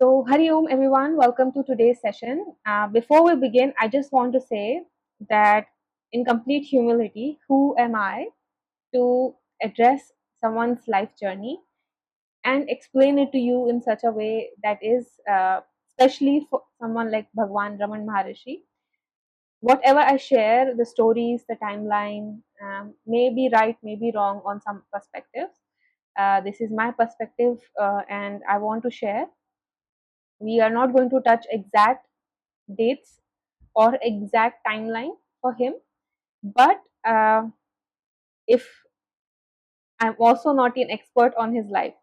So, Hari Om, everyone. Welcome to today's session. Before we begin, I just want to say that in complete humility, who am I to address someone's life journey and explain it to you in such a way that is especially for someone like Bhagwan Ramana Maharshi. Whatever I share, the stories, the timeline, may be right, may be wrong on some perspectives. This is my perspective, and I want to share. We are not going to touch exact dates or exact timeline for him, but if I'm also not an expert on his life,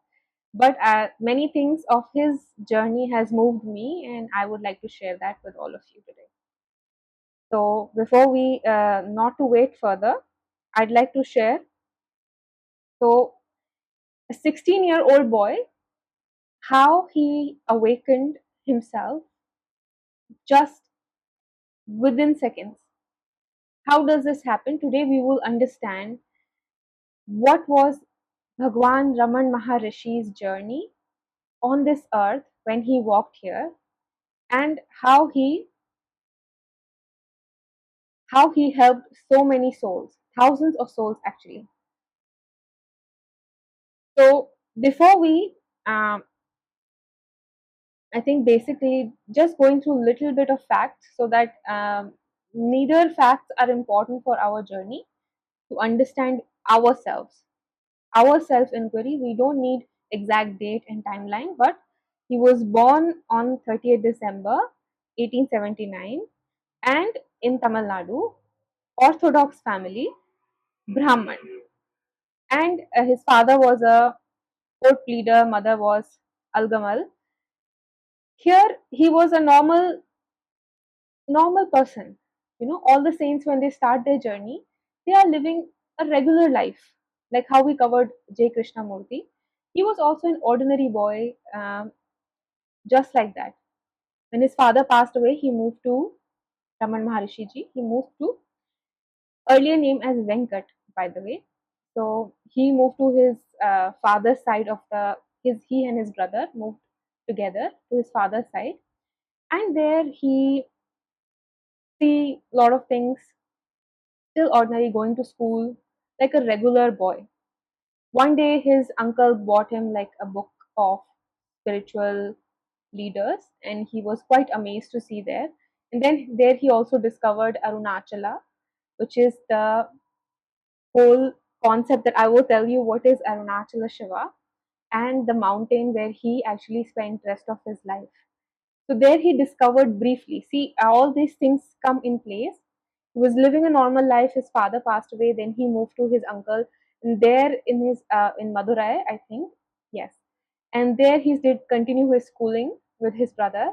but many things of his journey has moved me, and I would like to share that with all of you today. So before we not to wait further, I'd like to share. So a 16-year-old boy, how he awakened himself just within seconds. How does this happen? Today we will understand what was Bhagwan Ramana Maharshi's journey on this earth when he walked here, and how he helped so many souls, thousands of souls actually. So before we I think basically just going through a little bit of facts so that neither facts are important for our journey to understand ourselves, our self inquiry. We don't need exact date and timeline, but he was born on 30th December 1879 and in Tamil Nadu, Orthodox family, Brahman. And his father was a court pleader, mother was Algamal. Here he was a normal person. You know, all the saints when they start their journey, they are living a regular life, like how we covered J. Krishnamurti. He was also an ordinary boy, just like that. When his father passed away, he moved to Raman Maharshi ji. He moved to earlier name as Venkat, by the way. So he moved to his father's side of the his he and his brother moved together to his father's side, and there he see a lot of things. Still ordinary, going to school like a regular boy. One day, his uncle bought him like a book of spiritual leaders, and he was quite amazed to see there. And then there he also discovered Arunachala, which is the whole concept that I will tell you what is Arunachala Shiva and the mountain where he actually spent rest of his life. So there he discovered briefly. See, all these things come in place. He was living a normal life. His father passed away. Then he moved to his uncle, and there in his in Madurai, I think, yes. And there he did continue his schooling with his brother.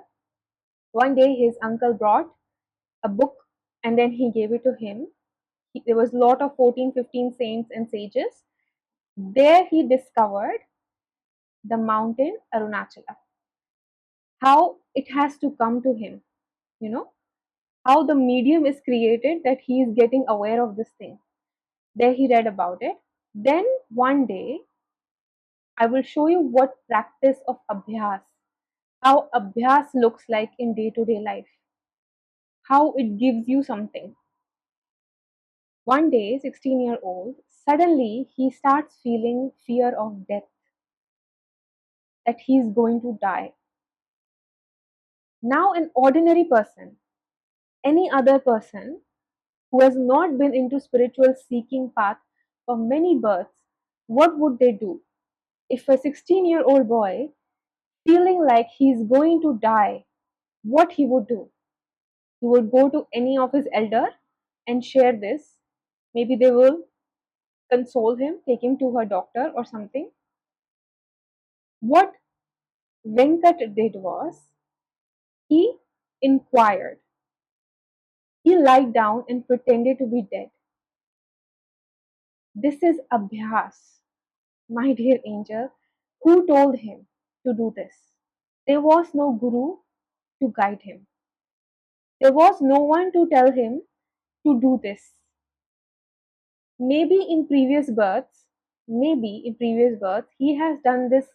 One day, his uncle brought a book, and then he gave it to him. There was a lot of 14, 15 saints and sages. There he discovered the mountain Arunachala. How it has to come to him, you know, how the medium is created that he is getting aware of this thing. There he read about it. Then one day, I will show you what practice of abhyas, how abhyas looks like in day to day life, how it gives you something. One day, 16-year-old, suddenly he starts feeling fear of death, that he is going to die. Now, an ordinary person, any other person who has not been into spiritual seeking path for many births, what would they do? If a 16-year-old boy feeling like he's going to die, what he would do? He would go to any of his elder and share this. Maybe they will console him, take him to her doctor or something. What Venkat did was he inquired. He lied down and pretended to be dead. This is abhyas, my dear angel. Who told him to do this? There was no guru to guide him. There was no one to tell him to do this. Maybe in previous births, he has done this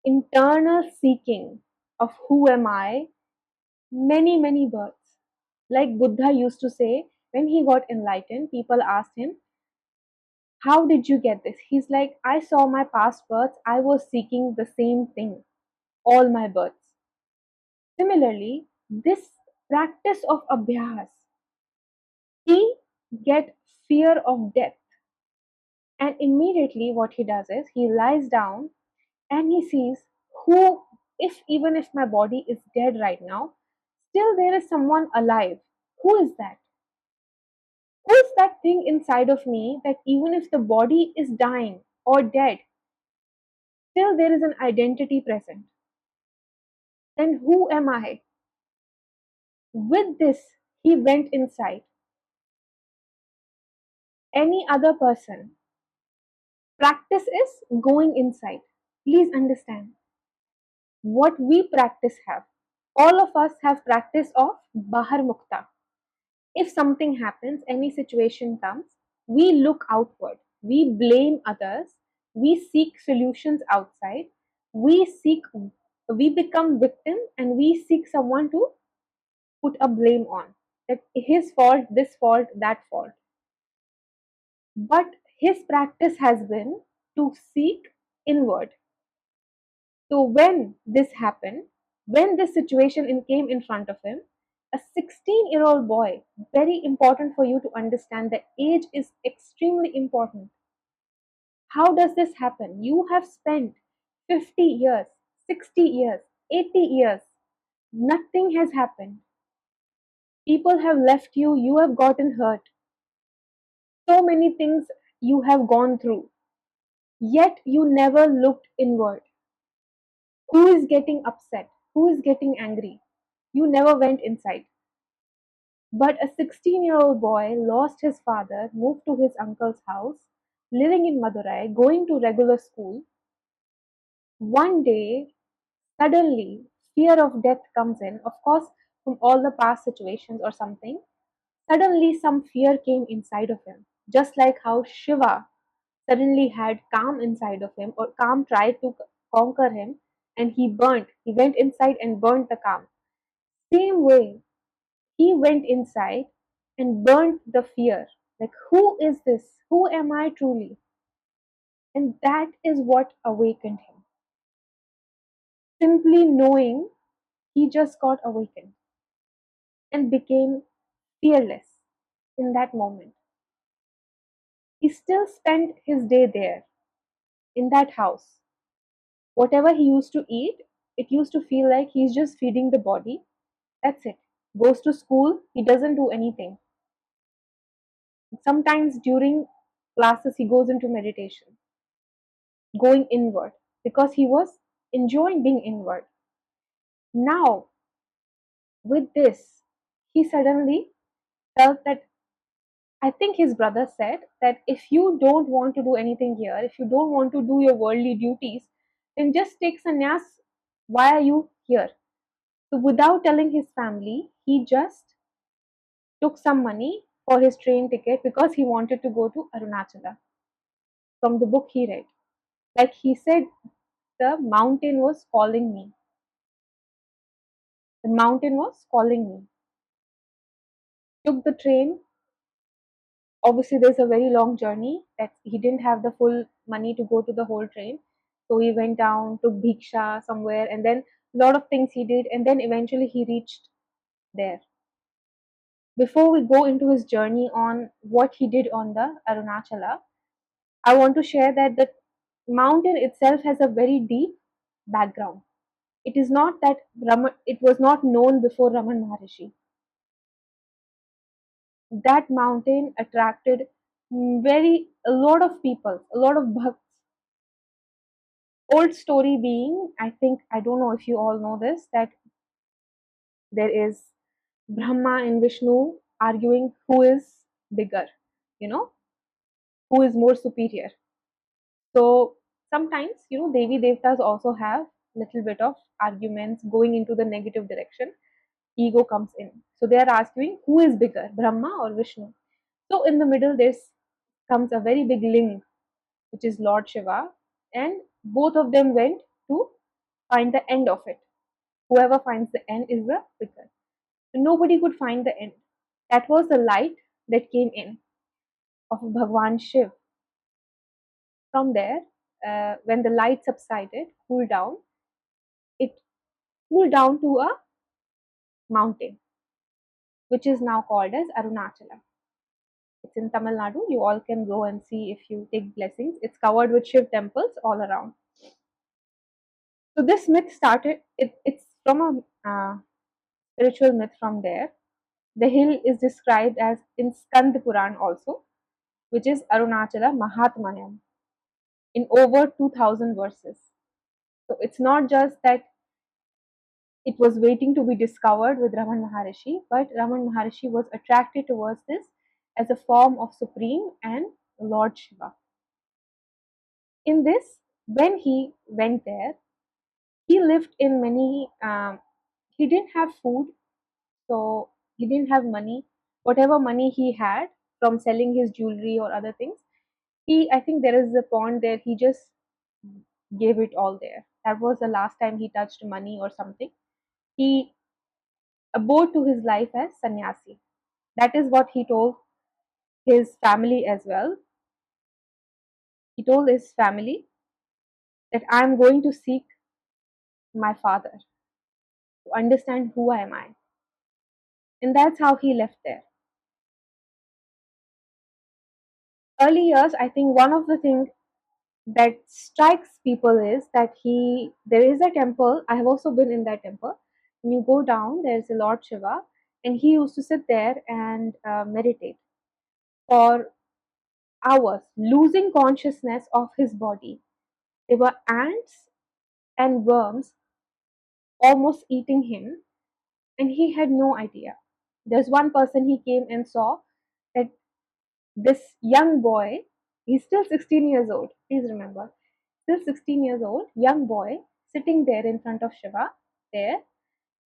internal seeking. of who am I, many, many births. Like Buddha used to say, when he got enlightened, people asked him, how did you get this? He's like, I saw my past births, I was seeking the same thing, all my births. Similarly, this practice of abhyas, he get fear of death, and immediately what he does is he lies down and he sees who, if even if my body is dead right now, still there is someone alive. Who is that? Who is that thing inside of me that even if the body is dying or dead, still there is an identity present? Then who am I? With this, he went inside. Any other person. Practice is going inside. Please understand what we practice have. All of us have practice of Bahar Mukta. If something happens, any situation comes, we look outward, we blame others, we seek solutions outside, we seek, we become victim and we seek someone to put a blame on. That his fault, this fault, that fault. But his practice has been to seek inward. So when this happened, when this situation came in front of him, a 16-year-old boy, very important for you to understand that age is extremely important. How does this happen? You have spent 50 years, 60 years, 80 years, nothing has happened. People have left you, you have gotten hurt. So many things you have gone through, yet you never looked inward. Who is getting upset? Who is getting angry? You never went inside. But a 16-year-old boy lost his father, moved to his uncle's house, living in Madurai, going to regular school. One day, suddenly, fear of death comes in. Of course, from all the past situations or something, suddenly some fear came inside of him. Just like how Shiva suddenly had calm inside of him, or calm tried to conquer him, and he burnt. He went inside and burnt the calm. Same way, he went inside and burnt the fear. Like, who is this? Who am I truly? And that is what awakened him. Simply knowing, he just got awakened and became fearless in that moment. He still spent his day there in that house. Whatever he used to eat, it used to feel like he's just feeding the body. That's it. Goes to school, he doesn't do anything. Sometimes during classes, he goes into meditation, going inward, because he was enjoying being inward. Now, with this, he suddenly felt that, I think his brother said that if you don't want to do anything here, if you don't want to do your worldly duties, then just take sannyas. Why are you here? So, without telling his family, he just took some money for his train ticket because he wanted to go to Arunachala from the book he read. Like he said, the mountain was calling me. The mountain was calling me. Took the train. Obviously, there's a very long journey that he didn't have the full money to go to the whole train. So he went down, took bhiksha somewhere, and then a lot of things he did, and then eventually he reached there. Before we go into his journey on what he did on the Arunachala, I want to share that the mountain itself has a very deep background. It is not that it was not known before Raman Maharshi. That mountain attracted a lot of people, a lot of bhakts. Old story being, I think, I don't know if you all know this, that there is Brahma and Vishnu arguing who is bigger, you know, who is more superior. So sometimes, Devi Devtas also have little bit of arguments going into the negative direction. Ego comes in. So they are asking who is bigger, Brahma or Vishnu. So in the middle, there's comes a very big ling, which is Lord Shiva, and both of them went to find the end of it. Whoever finds the end is the quicker. Nobody could find the end. That was the light that came in of Bhagwan Shiv. From there, when the light subsided, cooled down, it cooled down to a mountain, which is now called as Arunachala. It's in Tamil Nadu. You all can go and see if you take blessings. It's covered with Shiv temples all around. So this myth started. It's from a spiritual myth from there. The hill is described as in Skand Puran also, which is Arunachala Mahatmayam, in over 2000 verses. So it's not just that it was waiting to be discovered with Raman Maharshi, but Raman Maharshi was attracted towards this as a form of Supreme and Lord Shiva. In this, when he went there, he lived in many, he didn't have food, so he didn't have money. Whatever money he had from selling his jewelry or other things, I think there is a pond there, he just gave it all there. That was the last time he touched money or something. He abode to his life as sannyasi. That is what he told his family as well. He told his family that I am going to seek my father to understand who am I. And that's how he left there. Early years, I think one of the things that strikes people is that there is a temple. I have also been in that temple. When you go down, there's a Lord Shiva, and he used to sit there and meditate for hours, losing consciousness of his body. There were ants and worms almost eating him, and he had no idea. There's one person he came and saw that this young boy, he's still 16 years old, please remember, still 16 years old, young boy, sitting there in front of Shiva, there,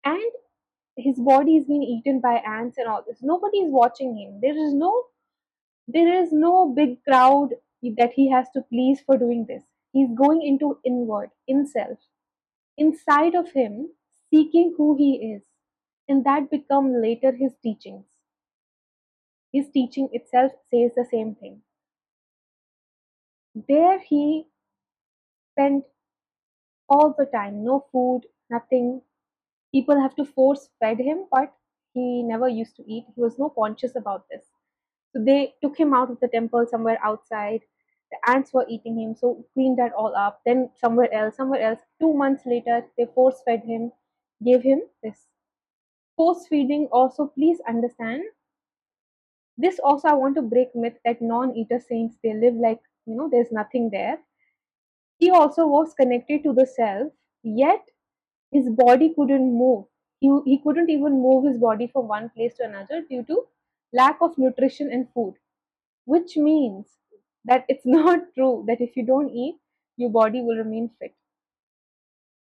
and his body is being eaten by ants and all this. Nobody is watching him. There is no big crowd that he has to please for doing this. He's going into inward, in self, inside of him, seeking who he is. And that become later his teachings. His teaching itself says the same thing. There he spent all the time, no food, nothing. People have to force fed him, but he never used to eat. He was no conscious about this. So they took him out of the temple somewhere outside. The ants were eating him, so cleaned that all up. Then somewhere else, somewhere else. 2 months later, they force fed him, gave him this. Force feeding also, please understand, this also I want to break myth that non-eater saints, they live like, there's nothing there. He also was connected to the self, yet his body couldn't move. He couldn't even move his body from one place to another due to lack of nutrition and food, which means that it's not true that if you don't eat, your body will remain fit.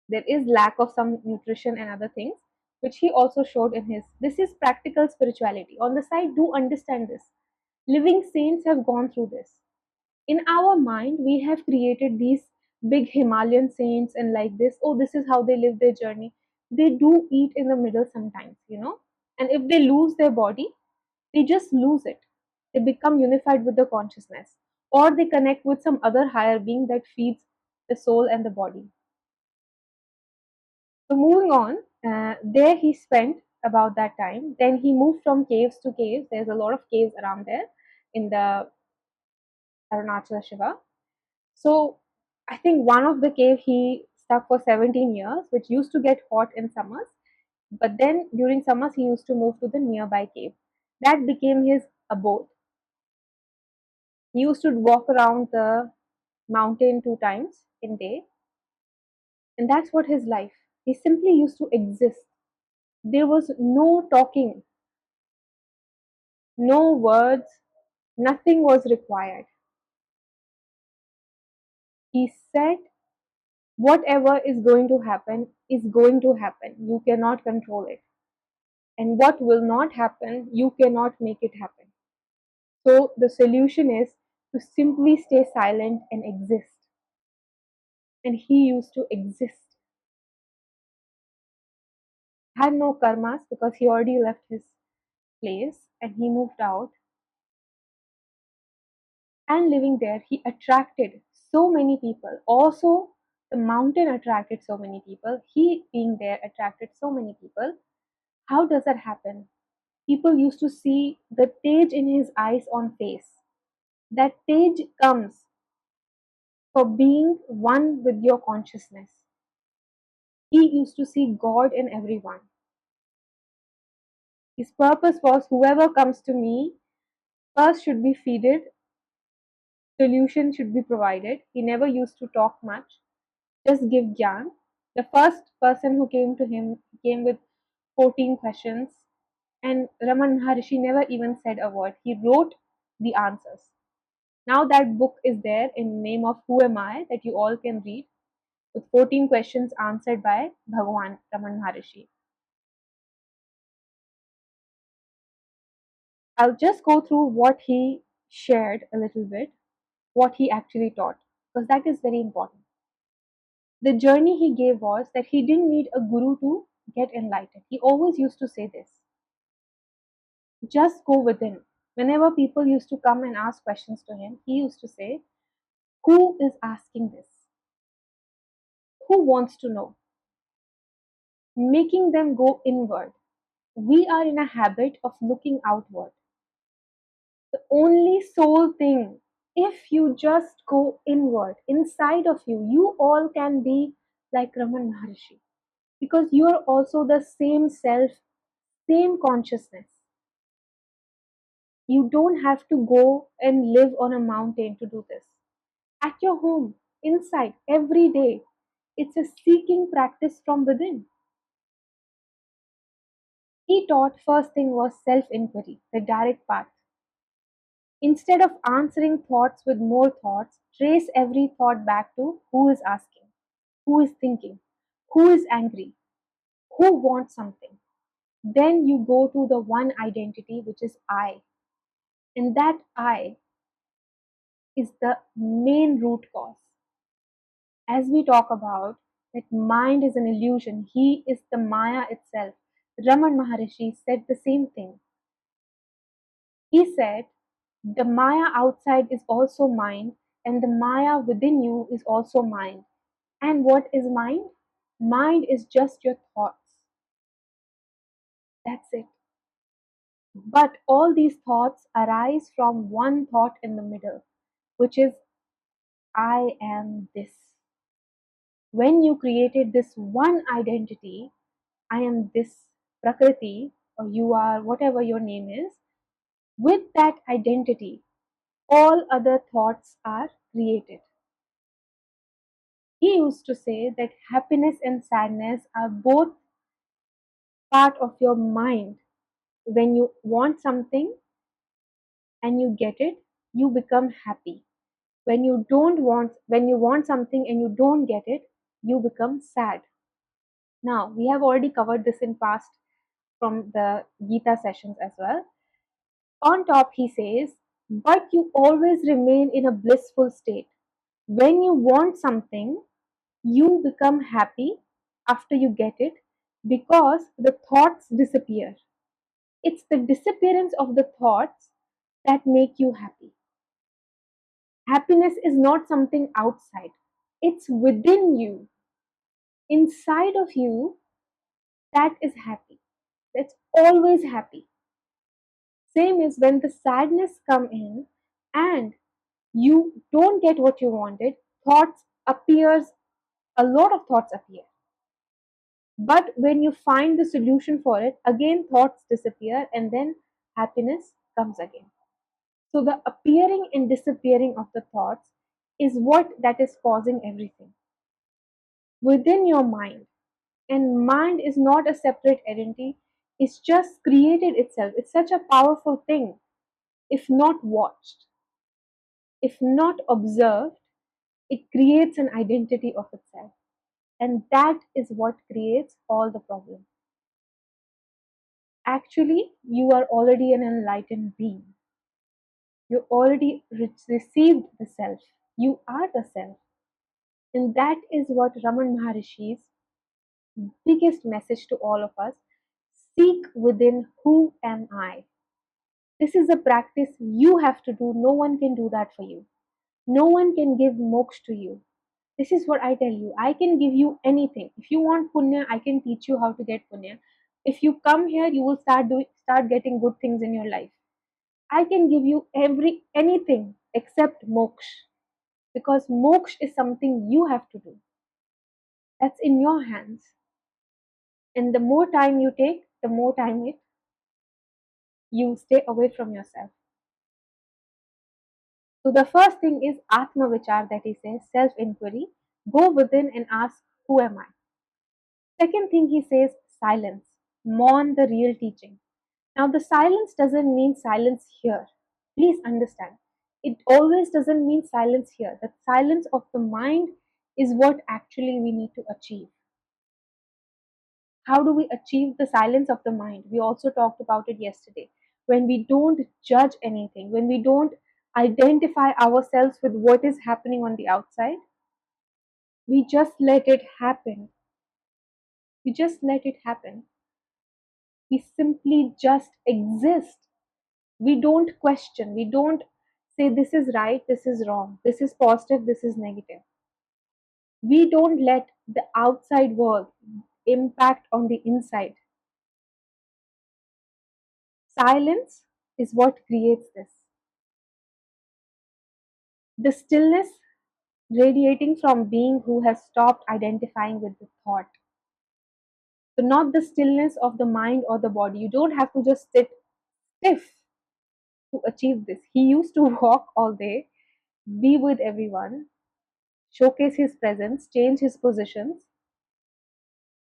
There is lack of some nutrition and other things, which he also showed in his. This is practical spirituality. On the side, do understand this. Living saints have gone through this. In our mind, we have created these big Himalayan saints and like this. Oh, this is how they live their journey. They do eat in the middle sometimes. And if they lose their body, they just lose it. They become unified with the consciousness, or they connect with some other higher being that feeds the soul and the body. So, moving on, there he spent about that time. Then he moved from caves to caves. There's a lot of caves around there in the Arunachala Shiva. So I think one of the cave he stuck for 17 years, which used to get hot in summers. But then during summers he used to move to the nearby cave. That became his abode. He used to walk around the mountain 2 times in day, and that's what his life. He simply used to exist. There was no talking, no words, nothing was required. He said, whatever is going to happen is going to happen. You cannot control it. And what will not happen, you cannot make it happen. So the solution is to simply stay silent and exist. And he used to exist. had no karmas because he already left his place and he moved out. And living there, he attracted so many people. Also, the mountain attracted so many people. He being there attracted so many people. How does that happen? People used to see the tej in his eyes on face. That tej comes for being one with your consciousness. He used to see God in everyone. His purpose was whoever comes to me first should be feeded, solution should be provided. He never used to talk much, just give gyan. The first person who came to him came with 14 questions, and Raman Maharshi never even said a word. He wrote the answers. Now that book is there in name of Who Am I that you all can read with 14 questions answered by Bhagwan Ramana Maharshi. I'll just go through what he shared a little bit, what he actually taught, because that is very important. The journey he gave was that he didn't need a guru to get enlightened. He always used to say this, just go within. Whenever people used to come and ask questions to him, he used to say, who is asking this? Who wants to know? Making them go inward. We are in a habit of looking outward. The only soul thing, if you just go inward, inside of you, you all can be like Raman Maharshi because you are also the same self, same consciousness. You don't have to go and live on a mountain to do this. At your home, inside, every day, it's a seeking practice from within. He taught first thing was self inquiry, the direct path. Instead of answering thoughts with more thoughts, trace every thought back to who is asking, who is thinking, who is angry, who wants something. Then you go to the one identity, which is I. And that I is the main root cause. As we talk about that mind is an illusion, he is the Maya itself. Raman Maharshi said the same thing. He said, the Maya outside is also mind, and the Maya within you is also mind. And what is mind? Mind is just your thoughts. That's it. But all these thoughts arise from one thought in the middle, which is I am this. When you created this one identity, I am this Prakriti, or you are whatever your name is, with that identity, all other thoughts are created. He used to say that happiness and sadness are both part of your mind. When you want something and you get it, you become happy. When you want something and you don't get it, you become sad. Now, we have already covered this in past from the Gita sessions as well. On top, he says, but you always remain in a blissful state. When you want something, you become happy after you get it because the thoughts disappear. It's the disappearance of the thoughts that make you happy. Happiness is not something outside, it's within you, inside of you, that is happy. That's always happy. Same is when the sadness come in and you don't get what you wanted, thoughts appears, a lot of thoughts appear. But when you find the solution for it, again thoughts disappear and then happiness comes again. So the appearing and disappearing of the thoughts is what that is causing everything within your mind. And mind is not a separate entity, it's just created itself. It's such a powerful thing. If not watched, if not observed, it creates an identity of itself. And that is what creates all the problems. Actually, you are already an enlightened being. You already received the self. You are the self. And that is what Raman Maharishi's biggest message to all of us. Seek within, who am I? This is a practice you have to do. No one can do that for you. No one can give moksha to you. This is what I tell you. I can give you anything. If you want punya, I can teach you how to get punya. If you come here, you will start getting good things in your life. I can give you anything except moksha, because moksha is something you have to do. That's in your hands. And the more time you take, the more time you stay away from yourself. So the first thing is Atma Vichar, that he says, self-inquiry. Go within and ask, who am I? Second thing he says, silence. Mourn the real teaching. Now the silence doesn't mean silence here. Please understand. It always doesn't mean silence here. The silence of the mind is what actually we need to achieve. How do we achieve the silence of the mind? We also talked about it yesterday. When we don't judge anything, when we don't identify ourselves with what is happening on the outside, we just let it happen. We just let it happen. We simply just exist. We don't question. We don't say this is right, this is wrong, this is positive, this is negative. We don't let the outside world impact on the inside. Silence is what creates this. The stillness radiating from being who has stopped identifying with the thought. So, not the stillness of the mind or the body. You don't have to just sit stiff to achieve this. He used to walk all day, be with everyone, showcase his presence, change his positions.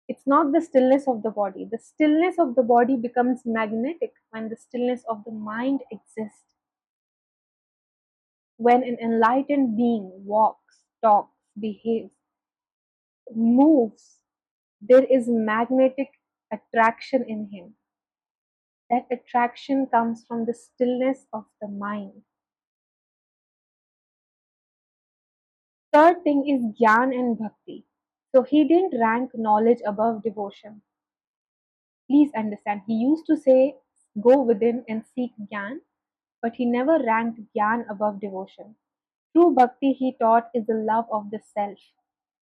It's not the stillness of the body. The stillness of the body becomes magnetic when the stillness of the mind exists. When an enlightened being walks, talks, behaves, moves, there is magnetic attraction in him. That attraction comes from the stillness of the mind. Third thing is Gyan and Bhakti. So he didn't rank knowledge above devotion. Please understand, he used to say, go within and seek Gyan, but he never ranked Gyan above devotion. True Bhakti, he taught, is the love of the self.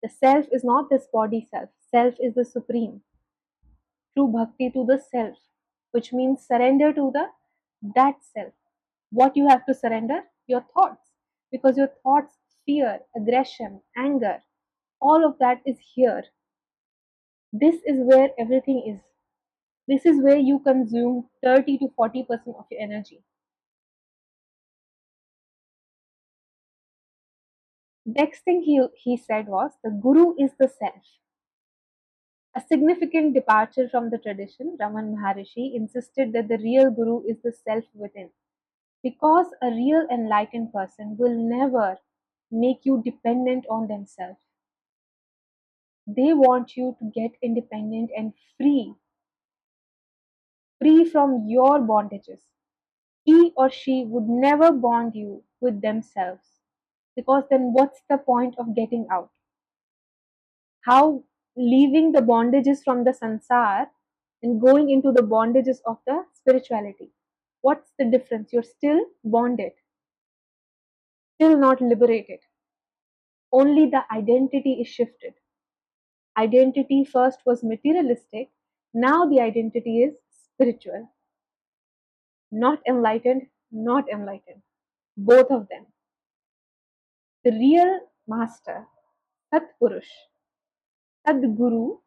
The self is not this body self. Self is the supreme. True Bhakti to the self, which means surrender to the that self. What you have to surrender? Your thoughts. Because your thoughts, fear, aggression, anger, all of that is here. This is where everything is. This is where you consume 30 to 40% of your energy. Next thing he said was the Guru is the self. A significant departure from the tradition, Ramana Maharshi insisted that the real Guru is the self within. Because a real enlightened person will never make you dependent on themselves. They want you to get independent and free from your bondages. He or she would never bond you with themselves, because then what's the point of getting out? How leaving the bondages from the sansar and going into the bondages of the spirituality? What's the difference? You're still bonded, still not liberated. Only the identity is shifted. Identity first was materialistic, now the identity is spiritual. Not enlightened, not enlightened. Both of them. The real master, Satpurush, Sadguru,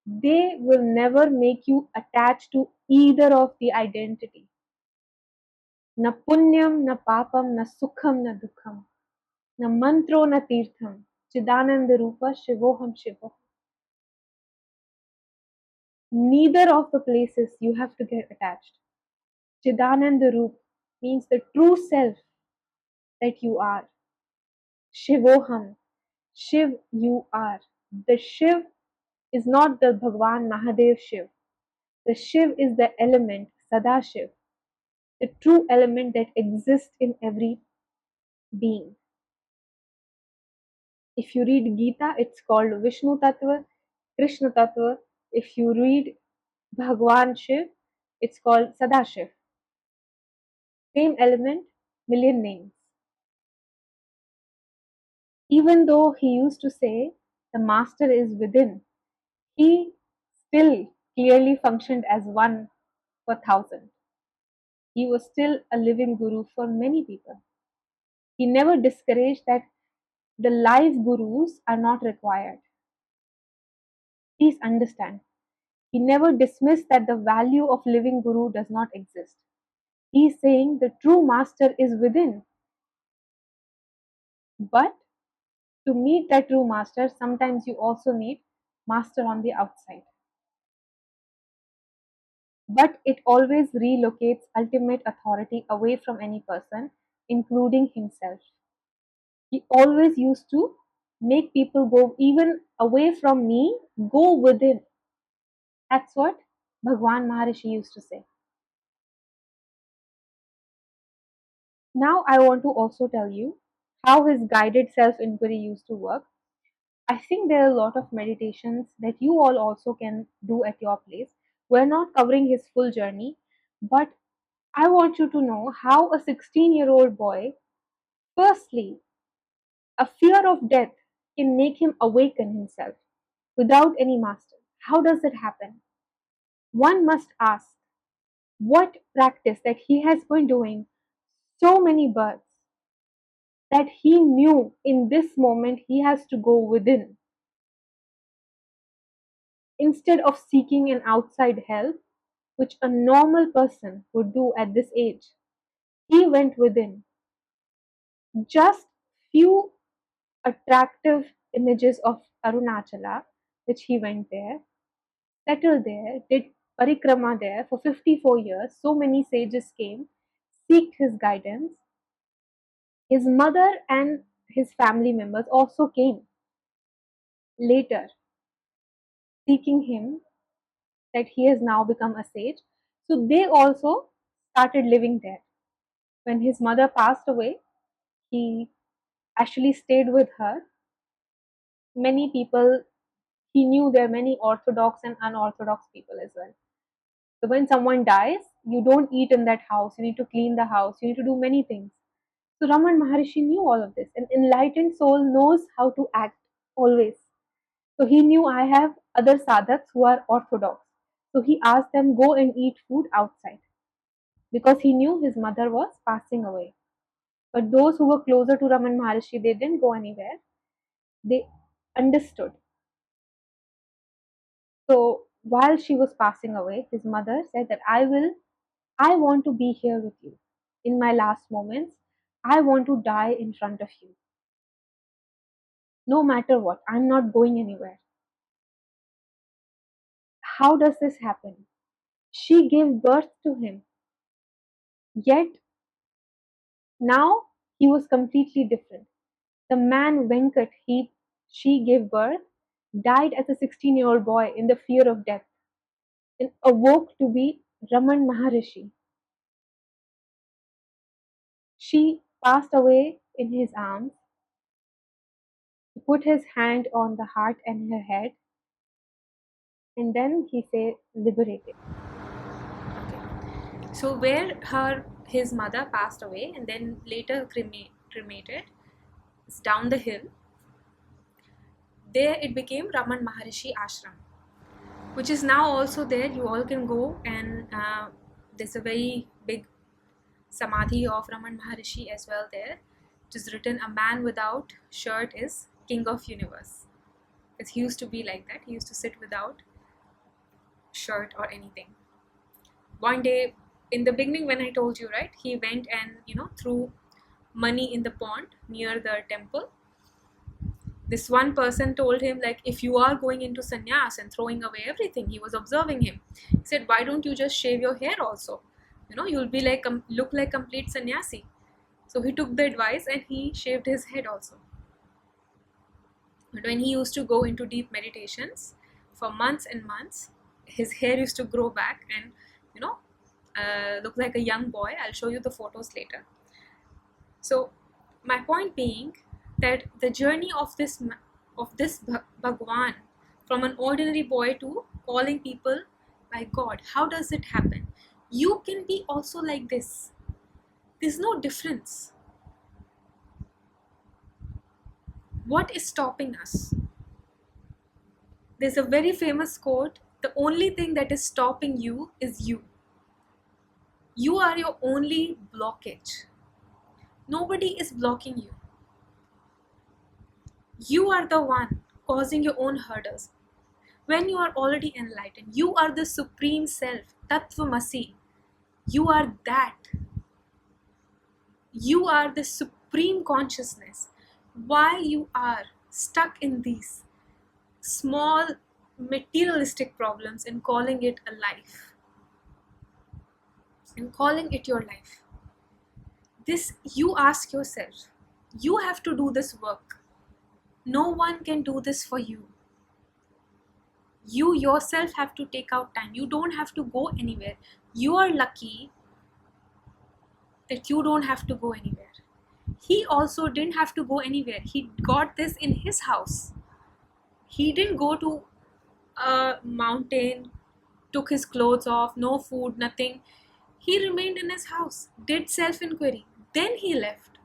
they will never make you attached to either of the identity. Na punyam, na papam, na sukham, na dukham, na mantro, na tirtham, Chidananda Rupa, Shivoham Shivoham. Neither of the places you have to get attached. Chidananda Rupa means the true self that you are. Shivoham, Shiv you are. The Shiv is not the Bhagwan Mahadev Shiv. The Shiv is the element, Sadashiv, the true element that exists in every being. If you read Gita, it's called Vishnu Tattva, Krishna Tattva. If you read Bhagwan Shiv, it's called Sadashiv. Same element, million names. Even though he used to say the master is within, he still clearly functioned as one for thousand. He was still a living guru for many people. He never discouraged that the live gurus are not required. Please understand. He never dismissed that the value of living guru does not exist. He is saying the true master is within. But to meet that true master, sometimes you also need master on the outside. But it always relocates ultimate authority away from any person, including himself. He always used to make people go even away from me, go within. That's what Bhagwan Maharshi used to say. Now I want to also tell you how his guided self-inquiry used to work. I think there are a lot of meditations that you all also can do at your place. We're not covering his full journey, but I want you to know how a 16-year-old boy, firstly, a fear of death can make him awaken himself without any master. How does it happen? One must ask what practice that he has been doing so many births that he knew in this moment he has to go within instead of seeking an outside help, which a normal person would do at this age. He went within. Just few attractive images of Arunachala, which he went there, settled there, did parikrama there for 54 years. So many sages came, seeked his guidance. His mother and his family members also came later, seeking him that he has now become a sage. So they also started living there. When his mother passed away, he actually stayed with her. Many people, he knew there are many orthodox and unorthodox people as well. So when someone dies, you don't eat in that house, you need to clean the house, you need to do many things. So Raman Maharshi knew all of this. An enlightened soul knows how to act always. So he knew I have other sadhaks who are orthodox. So he asked them go and eat food outside because he knew his mother was passing away. But those who were closer to Raman Maharshi, they didn't go anywhere. They understood. So while she was passing away, his mother said that I want to be here with you in my last moments. I want to die in front of you. No matter what, I'm not going anywhere. How does this happen? She gave birth to him. Yet now he was completely different. The man Venkat she gave birth died as a 16-year-old boy in the fear of death and awoke to be Raman Maharishi. She passed away in his arms. He put his hand on the heart and her head, and then he said, liberated. So where his mother passed away and then later cremated, it's down the hill. There it became Raman Maharishi Ashram, which is now also there. You all can go and there's a very big samadhi of Raman Maharishi as well there. It is written, a man without shirt is king of universe. Because he used to be like that. He used to sit without shirt or anything. One day, in the beginning when I told you, right, he went and, threw money in the pond near the temple. This one person told him, like, if you are going into sannyas and throwing away everything, he was observing him. He said, why don't you just shave your hair also? You'll be like, look like complete sannyasi. So he took the advice and he shaved his head also. But when he used to go into deep meditations for months and months, his hair used to grow back and, look like a young boy. I'll show you the photos later. So my point being that the journey of this Bhagwan, from an ordinary boy to calling people My God, how does it happen? You can be also like this. There's no difference. What is stopping us? There's a very famous quote: the only thing that is stopping you is you. You are your only blockage. Nobody is blocking you. You are the one causing your own hurdles. When you are already enlightened, you are the supreme self, Tattvamasi. You are that. You are the supreme consciousness. Why you are stuck in these small materialistic problems and calling it a life and calling it your life? This, you ask yourself. You have to do this work. No one can do this for you. You yourself have to take out time. You don't have to go anywhere. You are lucky that you don't have to go anywhere. He also didn't have to go anywhere. He got this in his house. He didn't go to a mountain, took his clothes off, no food, nothing. He remained in his house, did self-inquiry. Then he left,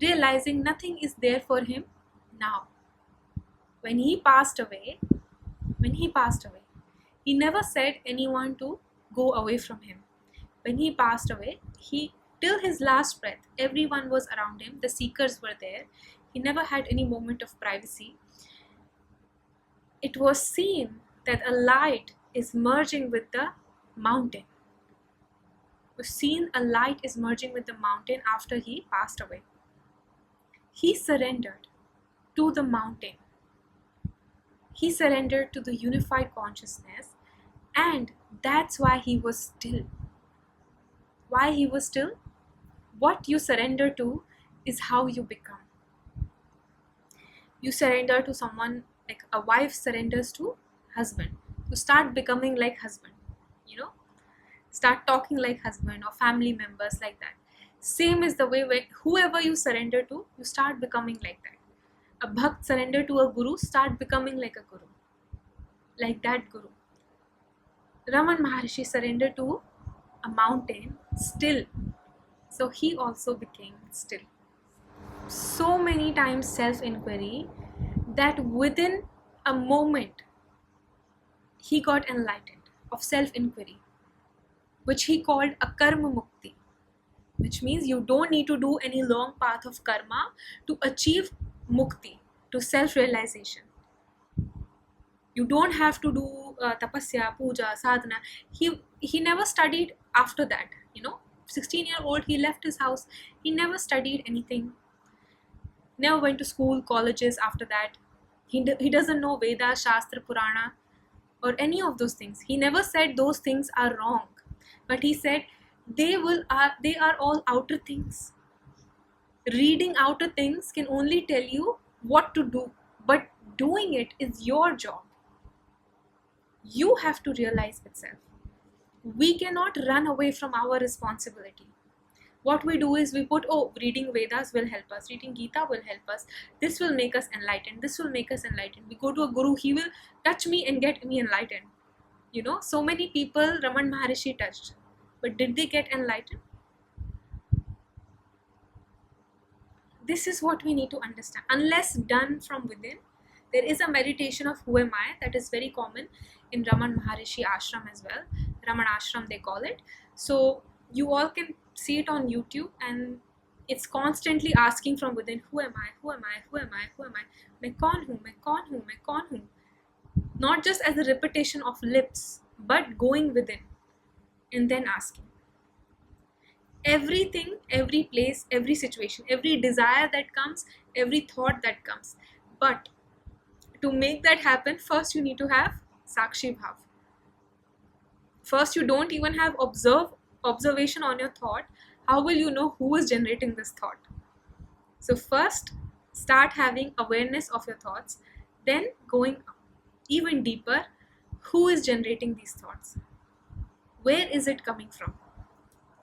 realizing nothing is there for him now. When he passed away, he never said anyone to go away from him. When he passed away, till his last breath, everyone was around him. The seekers were there. He never had any moment of privacy. It was seen that a light is merging with the mountain. It was seen a light is merging with the mountain after he passed away. He surrendered to the mountain. He surrendered to the unified consciousness, and that's why he was still. Why he was still? What you surrender to is how you become. You surrender to someone, like a wife surrenders to husband. You start becoming like husband, start talking like husband, or family members like that. Same is the way where whoever you surrender to, you start becoming like that. A bhakt surrender to a guru, start becoming like a guru, like that guru. Ramana Maharshi surrendered to a mountain, still. So he also became still. So many times self-inquiry that within a moment he got enlightened of self-inquiry, which he called a karma mukti, which means you don't need to do any long path of karma to achieve mukti, to self-realization. You don't have to do tapasya, puja, sadhana. He never studied after that. 16-year-old, he left his house. He never studied anything. Never went to school, colleges after that. He doesn't know Veda, Shastra, Purana, or any of those things. He never said those things are wrong, but he said they are all outer things. Reading outer things can only tell you what to do, but doing it is your job. You have to realize itself. We cannot run away from our responsibility. What we do is we put, reading Vedas will help us, reading Gita will help us, this will make us enlightened, this will make us enlightened. We go to a guru, he will touch me and get me enlightened. So many people Ramana Maharshi touched, but did they get enlightened? This is what we need to understand. Unless done from within, there is a meditation of who am I that is very common in Ramana Maharshi ashram as well. Ramana ashram they call it. So you all can see it on YouTube, and it's constantly asking from within, who am I, who am I, who am I, who am I, मैं कौन हूँ, मैं कौन हूँ, मैं कौन हूँ. Not just as a repetition of lips, but going within and then asking. Everything, every place, every situation, every desire that comes, every thought that comes. But to make that happen, first you need to have Sakshi Bhav. First, you don't even have observation on your thought. How will you know who is generating this thought? So first, start having awareness of your thoughts, then going even deeper, who is generating these thoughts? Where is it coming from?